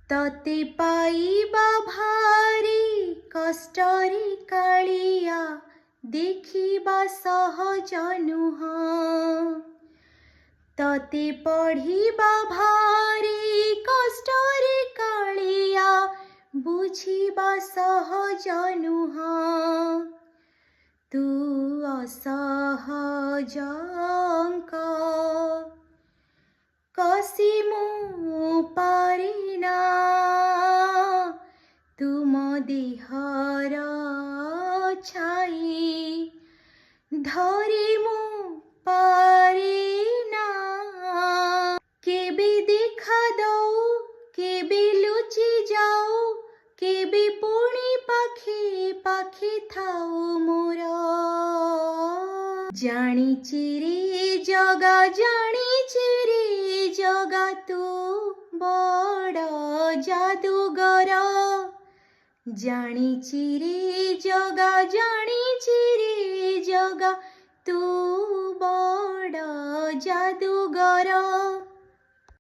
तते पाइबा भारी कष्टरे कालिया देखिबा सहज नुह तते पढ़िबा भारी कष्टरे कालिया बुझिबा सहज नुह तू असहज अंक कसी मु पारिना तुम देहर छाई धरी मु पारिना केबे देखा दऊ केबे लुचि जाऊ केबे पुणी पाखे पाखे थाऊ मोर जानिछि रे जगा जानिछि रे जगा तू बड़ जादूगर जानिछि रे जगा जानिछि रे जगा तू बड़ जादूगर।